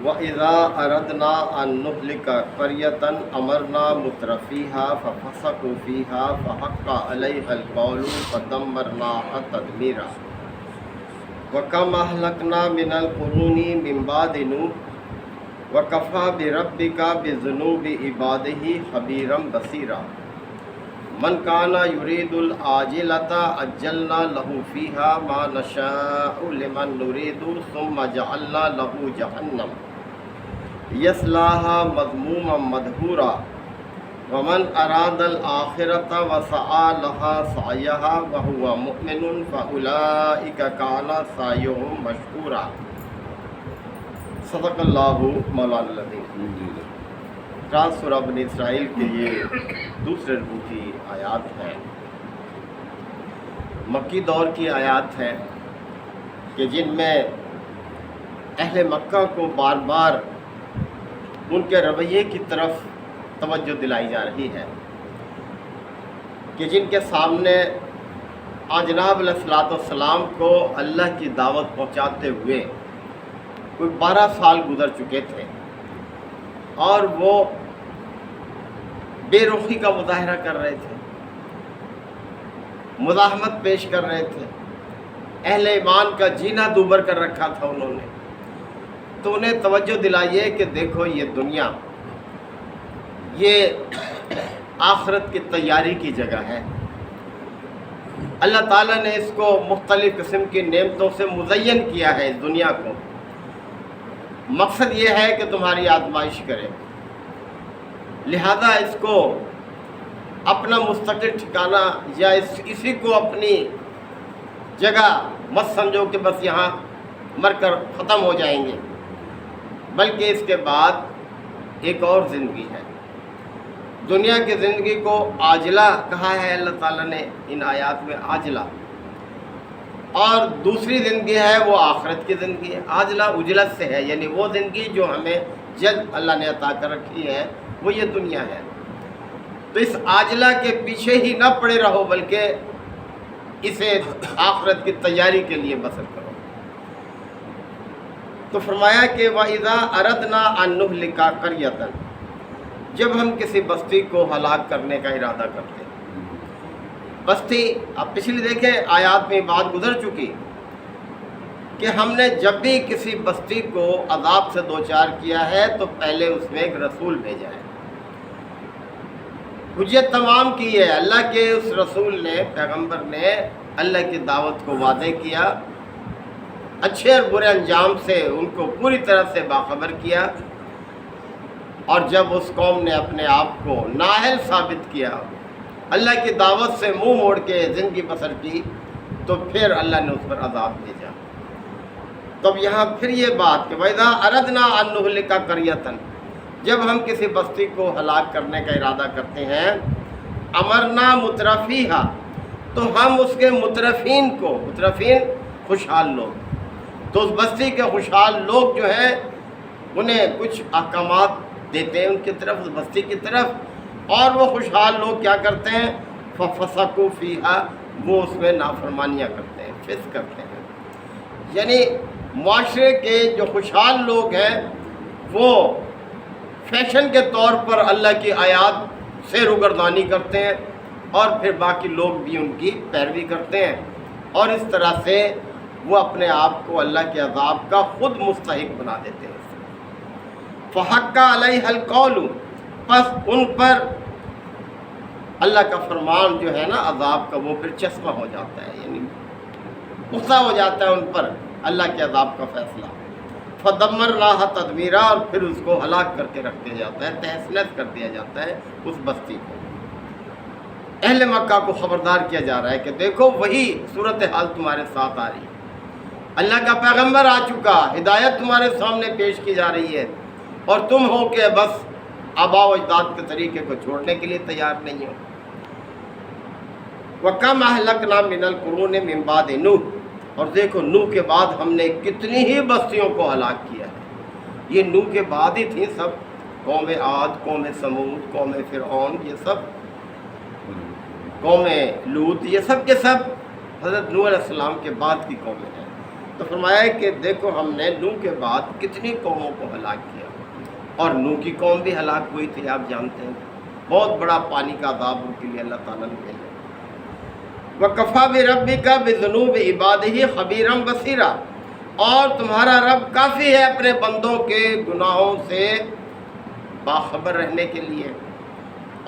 وَإِذَا أَرَدْنَا أَن نُهْلِكَ قَرْيَةً أَمَرْنَا مُتْرَفِيهَا فَفَسَقُوا فِيهَا فَحَقَّ عَلَيْهَا الْقَوْلُ فَدَمَّرْنَاهَا تَدْمِيرًا وَكَمْ أَهْلَكْنَا مِنَ الْقُرُونِ مِن بَعْدِ نُوحٍ وَكَفَىٰ بِرَبِّكَ بِذُنُوبِ عِبَادِهِ خَبِيرًا بَصِيرًا من کان یرید العاجلۃ عجلنا لہ فیہا ما نشاء لمن نرید ثم جعلنا لہ جہنم یصلاھا مذموما مدحورا ومن اراد الآخرۃ وسعی لہا سعیہا وہو مؤمن فاولئک کان سعیہم مشکورا۔ صدق اللہ مولانا العظیم۔ سورہ بنی اسرائیل کے یہ دوسرے رکوع کی آیات ہیں، مکی دور کی آیات ہیں کہ جن میں اہل مکہ کو بار بار ان کے رویے کی طرف توجہ دلائی جا رہی ہے کہ جن کے سامنے جناب علیہ الصلوۃ والسلام کو اللہ کی دعوت پہنچاتے ہوئے کوئی 12 سال گزر چکے تھے اور وہ بے رخی کا مظاہرہ کر رہے تھے، مزاحمت پیش کر رہے تھے، اہل ایمان کا جینا دوبر کر رکھا تھا انہوں نے۔ تو انہیں توجہ دلائیے کہ دیکھو یہ دنیا یہ آخرت کی تیاری کی جگہ ہے، اللہ تعالیٰ نے اس کو مختلف قسم کی نعمتوں سے مزین کیا ہے اس دنیا کو۔ مقصد یہ ہے کہ تمہاری آزمائش کرے، لہذا اس کو اپنا مستقل ٹھکانہ یا اسی کو اپنی جگہ مت سمجھو کہ بس یہاں مر کر ختم ہو جائیں گے، بلکہ اس کے بعد ایک اور زندگی ہے۔ دنیا کی زندگی کو عاجلہ کہا ہے اللہ تعالیٰ نے ان آیات میں، عاجلہ، اور دوسری زندگی ہے وہ آخرت کی زندگی ہے۔ عاجلہ اجلت سے ہے، یعنی وہ زندگی جو ہمیں جلد اللہ نے عطا کر رکھی ہے وہ یہ دنیا ہے۔ تو اس عاجلہ کے پیچھے ہی نہ پڑے رہو بلکہ اسے آخرت کی تیاری کے لیے بسر کرو۔ تو فرمایا کہ وَإِذَا أَرَدْنَا أَن نُهْلِكَ قَرْيَةً، جب ہم کسی بستی کو ہلاک کرنے کا ارادہ کرتے ہیں۔ بستی اب پچھلی دیکھیں آیات میں بات گزر چکی کہ ہم نے جب بھی کسی بستی کو عذاب سے دوچار کیا ہے تو پہلے اس میں ایک رسول بھیجا ہے، حجت تمام کی ہے۔ اللہ کے اس رسول نے، پیغمبر نے اللہ کی دعوت کو واضح کیا، اچھے اور برے انجام سے ان کو پوری طرح سے باخبر کیا، اور جب اس قوم نے اپنے آپ کو نااہل ثابت کیا، اللہ کی دعوت سے منہ موڑ کے زندگی بسر کی، تو پھر اللہ نے اس پر عذاب بھیجا۔ تب یہاں پھر یہ بات کہ وَإِذَا أَرَدْنَا أَن نُهْلِكَ قَرْيَةً، جب ہم کسی بستی کو ہلاک کرنے کا ارادہ کرتے ہیں، امرنا مترفیہا، تو ہم اس کے مترفین کو، مترفین خوشحال لوگ، تو اس بستی کے خوشحال لوگ جو ہیں انہیں کچھ احکامات دیتے ہیں ان کی طرف، اس بستی کی طرف، اور وہ خوشحال لوگ کیا کرتے ہیں؟ فَفَسَقُوا فِيهَا، وہ اس میں نافرمانیاں کرتے ہیں، فسق کرتے ہیں۔ یعنی معاشرے کے جو خوشحال لوگ ہیں وہ فیشن کے طور پر اللہ کی آیات سے روگردانی کرتے ہیں، اور پھر باقی لوگ بھی ان کی پیروی کرتے ہیں، اور اس طرح سے وہ اپنے آپ کو اللہ کے عذاب کا خود مستحق بنا دیتے ہیں۔ فحق علیہ القول، پس ان پر اللہ کا فرمان جو ہے نا عذاب کا وہ پھر چشمہ ہو جاتا ہے، یعنی غصہ ہو جاتا ہے ان پر اللہ کے عذاب کا فیصلہ۔ فدمرناہا تدمیرا، اور پھر اس کو ہلاک کر کے رکھ دیا جاتا ہے، تہس نہس کر دیا جاتا ہے اس بستی کو۔ اہل مکہ کو خبردار کیا جا رہا ہے کہ دیکھو وہی صورتحال تمہارے ساتھ آ رہی ہے، اللہ کا پیغمبر آ چکا، ہدایت تمہارے سامنے پیش کی جا رہی ہے، اور تم ہو کہ بس آباء و اجداد کے طریقے کو چھوڑنے کے لیے تیار نہیں ہو۔ وَكَمْ أَهْلَكْنَا مِنَ الْقُرُونِ مِن بَعْدِ نُوحٍ، اور دیکھو نوح کے بعد ہم نے کتنی ہی بستیوں کو ہلاک کیا ہے۔ یہ نوح کے بعد ہی تھیں سب، قوم عاد، قوم سمود، قوم فرعون، یہ سب قوم لوط، یہ سب کے سب حضرت نوح علیہ السلام کے بعد کی قومیں ہیں۔ تو فرمایا کہ دیکھو ہم نے نوح کے بعد کتنی قوموں کو ہلاک کیا، اور نوح کی قوم بھی ہلاک ہوئی تھی، آپ جانتے ہیں، بہت بڑا پانی کا عذاب ان کے لیے اللہ تعالیٰ نے بھیجا۔ وَكَفَىٰ بِرَبِّكَ بِذُنُوبِ عِبَادِهِ خَبِيرًا بَصِيرًا، اور تمہارا رب کافی ہے اپنے بندوں کے گناہوں سے باخبر رہنے کے لیے،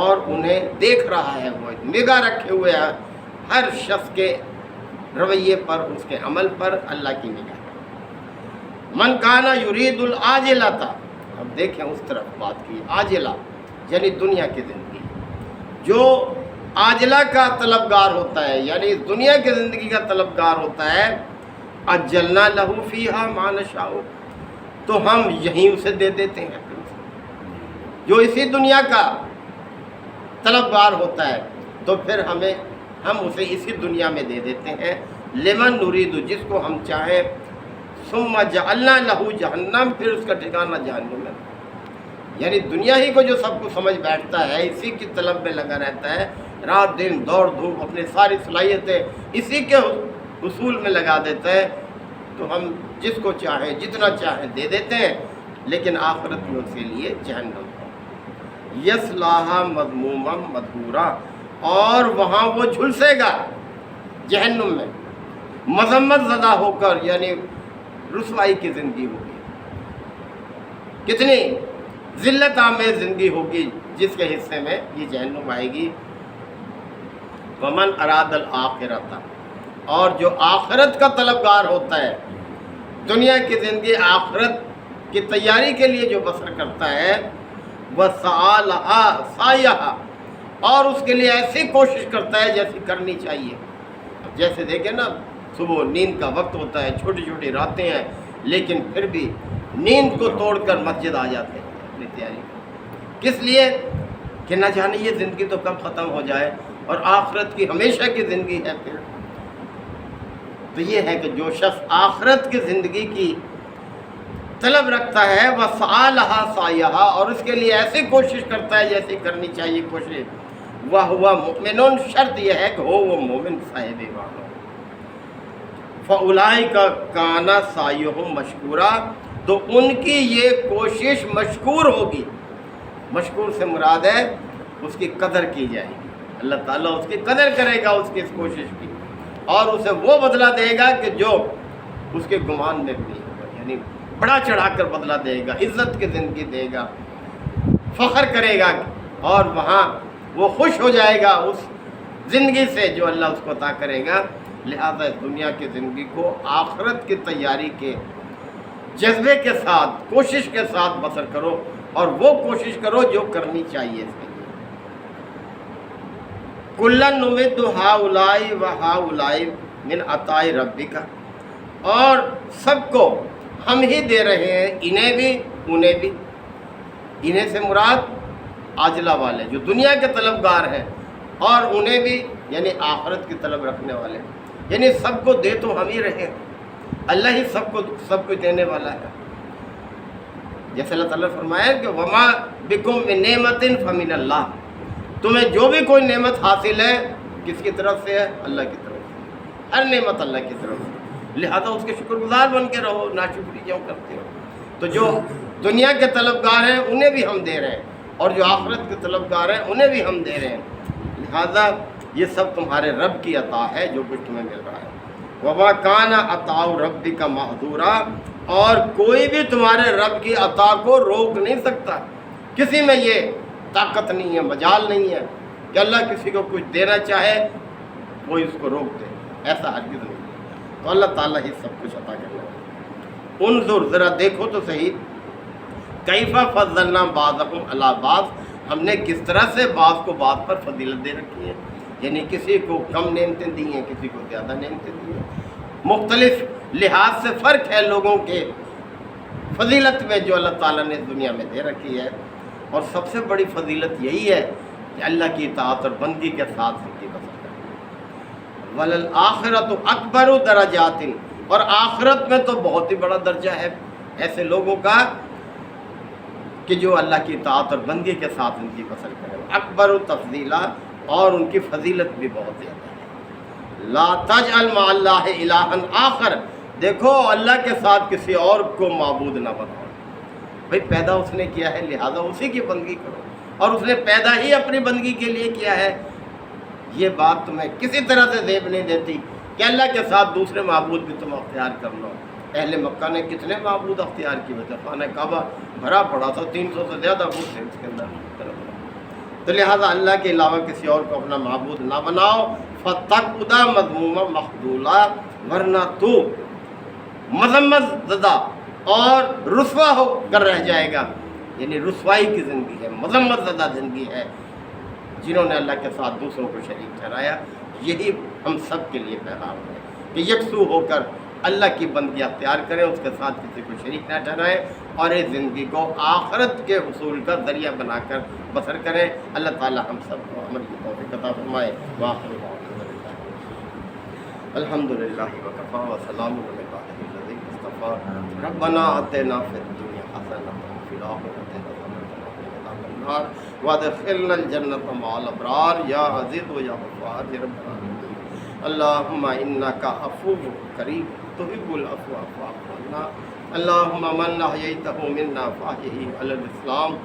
اور انہیں دیکھ رہا ہے، وہ نگاہ رکھے ہوئے ہے ہر شخص کے رویے پر، اس کے عمل پر اللہ کی نگاہ۔ من کانا یرید العاجلۃ، اب دیکھیں اس طرف بات کی، عاجلہ یعنی دنیا کی زندگی، جو عاجلہ کا طلبگار ہوتا ہے یعنی دنیا کی زندگی کا طلبگار ہوتا ہے، عجلنا لہ فیہا ما نشاء، تو ہم یہیں اسے دے دیتے ہیں۔ جو اسی دنیا کا طلبگار ہوتا ہے تو پھر ہم اسے اسی دنیا میں دے دیتے ہیں، لمن نرید، جس کو ہم چاہیں، ثم جعلنا لہ جہنم، پھر اس کا ٹھکانہ جہنم ہے۔ یعنی دنیا ہی کو جو سب کو سمجھ بیٹھتا ہے، اسی کی طلب میں لگا رہتا ہے، رات دن دوڑ دھوپ اپنی ساری صلاحیتیں اسی کے حصول میں لگا دیتا ہے، تو ہم جس کو چاہیں جتنا چاہیں دے دیتے ہیں، لیکن آخرت میں اس کے لیے جہنم ہے۔ یصلاھا مذموما مدحورا، اور وہاں وہ جھلسے گا جہنم میں مذمت زدہ ہو کر، یعنی رسوائی کی زندگی ہوگی، کتنی ذلت آمیز زندگی ہوگی جس کے حصے میں یہ جہنم آئے گی۔ ومن اراد الآخرۃ، اور جو آخرت کا طلبگار ہوتا ہے، دنیا کی زندگی آخرت کی تیاری کے لیے جو بسر کرتا ہے، وسعی لہا سعیہا، اور اس کے لیے ایسی کوشش کرتا ہے جیسی کرنی چاہیے۔ اب جیسے دیکھیں نا، صبح نیند کا وقت ہوتا ہے، چھوٹی چھوٹی راتیں ہیں، لیکن پھر بھی نیند کو توڑ کر مسجد آ جاتے ہیں اپنی تیاری، کس لیے کہ نہ جانے یہ زندگی تو کب ختم ہو جائے، اور آخرت کی ہمیشہ کی زندگی ہے۔ پھر تو یہ ہے کہ جو شخص آخرت کی زندگی کی طلب رکھتا ہے، وسعی لہا سعیہا، اور اس کے لیے ایسی کوشش کرتا ہے جیسی کرنی چاہیے کوشش، وہو مؤمن، شرط یہ ہے کہ ہو وہ مومن صاحب ایمان ہو۔ فاولئک کان سعیہم مشکورا، تو ان کی یہ کوشش مشکور ہوگی۔ مشکور سے مراد ہے اس کی قدر کی جائے گی، اللہ تعالیٰ اس کی قدر کرے گا اس کی اس کوشش کی، اور اسے وہ بدلہ دے گا کہ جو اس کے گمان میں بھی نہیں ہوگا، یعنی بڑا چڑھا کر بدلہ دے گا، عزت کی زندگی دے گا، فخر کرے گا، اور وہاں وہ خوش ہو جائے گا اس زندگی سے جو اللہ اس کو عطا کرے گا۔ لہذا اس دنیا کی زندگی کو آخرت کی تیاری کے جذبے کے ساتھ، کوشش کے ساتھ بسر کرو، اور وہ کوشش کرو جو کرنی چاہیے اس کے لیے۔ کُلًّا نُمِدُّ ہؤلاء وہؤلاء من عطاء ربک، اور سب کو ہم ہی دے رہے ہیں، انہیں بھی انہیں بھی۔ انہیں سے مراد عاجلہ والے جو دنیا کے طلبگار ہیں، اور انہیں بھی یعنی آخرت کی طلب رکھنے والے، یعنی سب کو دے تو ہم ہی رہے ہیں، اللہ ہی سب کو دینے والا ہے۔ جیسے اللہ تعالیٰ نے فرمایا کہ وما بکم من نعمت فمن اللہ، تمہیں جو بھی کوئی نعمت حاصل ہے کس کی طرف سے ہے؟ اللہ کی طرف سے، ہر نعمت اللہ کی طرف سے، لہذا اس کے شکر گزار بن کے رہو، ناشکری کیوں کرتے ہو؟ تو جو دنیا کے طلبگار ہیں انہیں بھی ہم دے رہے ہیں، اور جو آخرت کے طلبگار ہیں انہیں بھی ہم دے رہے ہیں، لہذا یہ سب تمہارے رب کی عطا ہے جو کچھ تمہیں مل رہا ہے۔ وما کان عطاء ربک محظورا، اور کوئی بھی تمہارے رب کی عطا کو روک نہیں سکتا، کسی میں یہ طاقت نہیں ہے، مجال نہیں ہے کہ اللہ کسی کو کچھ دینا چاہے کوئی اس کو روک دے، ایسا ہرگز نہیں ہے۔ تو اللہ تعالیٰ ہی سب کچھ عطا کرنا ہے۔ انظر، ذرا دیکھو تو صحیح، کیف فضلنا بعضکم علی بعض، ہم نے کس طرح سے بعض کو بعض پر فضیلت دے رکھی ہے، یعنی کسی کو کم نعمتیں دی ہیں، کسی کو زیادہ نعمتیں دی ہیں، مختلف لحاظ سے فرق ہے لوگوں کے فضیلت میں جو اللہ تعالیٰ نے دنیا میں دے رکھی ہے، اور سب سے بڑی فضیلت یہی ہے کہ اللہ کی اطاعت اور بندگی کے ساتھ زندگی بسر کرنا۔ وَلَلْآخِرَةُ أَكْبَرُ دَرَجَاتٍ، اور آخرت میں تو بہت ہی بڑا درجہ ہے ایسے لوگوں کا کہ جو اللہ کی اطاعت اور بندگی کے ساتھ زندگی بسر کرے، اکبر تفضیلا، اور ان کی فضیلت بھی بہت زیادہ ہے۔ لا تجعل مع اللہ الہا آخر، دیکھو اللہ کے ساتھ کسی اور کو معبود نہ بناؤ. بھئی پیدا اس نے کیا ہے لہذا اسی کی بندگی کرو, اور اس نے پیدا ہی اپنی بندگی کے لیے کیا ہے. یہ بات تمہیں کسی طرح سے زیب نہیں دیتی کہ اللہ کے ساتھ دوسرے معبود بھی تم اختیار کر لو. اہل مکہ نے کتنے معبود اختیار کیے تھے, خانہ کعبہ بھرا پڑا تھا, 300 سے زیادہ بت تھے اس کے اندر. تو لہٰذا اللہ کے علاوہ کسی اور کو اپنا معبود نہ بناؤ. فَتَقْعُدَ مَذْمُومًا مَخْذُولًا, ورنہ تو مذمت زدہ اور رسوا ہو کر رہ جائے گا. یعنی رسوائی کی زندگی ہے, مذمت زدہ زندگی ہے جنہوں نے اللہ کے ساتھ دوسروں کو شریک ٹھہرایا. یہی ہم سب کے لیے پیغام ہے کہ یکسو ہو کر اللہ کی بندگی اختیار کریں, اس کے ساتھ کسی کو شریک نہ ٹھہرائیں, اور اس زندگی کو آخرت کے حصول کا ذریعہ بنا کر بسر کریں. اللہ تعالی ہم سب کو عمل کی توفیق عطا فرمائے. وآخر دعوانا الحمدللہ وکفی وسلام علی عبادہ الذین اصطفیٰ. ربنا آتنا فی الدنیا حسنۃ وفی الآخرۃ حسنۃ وقنا عذاب النار وادخلنا الجنۃ مع الابرار یا عزیز و یا غفار یا رب العالمین. اللہم انکا عفو کریم تحب العفو فاعف عنا. اللہم من احییتہ منا فاحیہ علی الاسلام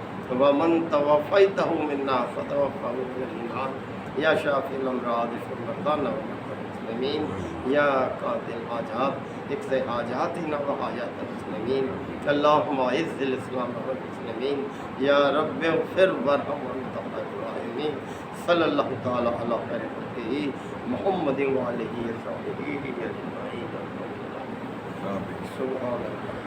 ومن توفیتہ منا فتوفہ علی الایمان. یا شافی الامراض اشف مرضانا ومرضى المسلمین. یا قاضی الحاجات اقض حاجاتنا وحاجات المسلمین. اللہم اعز الاسلام والمسلمین. یا رب اغفر وارحم وانت خیر الراحمین. صلی اللہ تعالی علی خیر خلقہ محمد وعلیہ وصحبہ اجمعین. سبحان اللہ.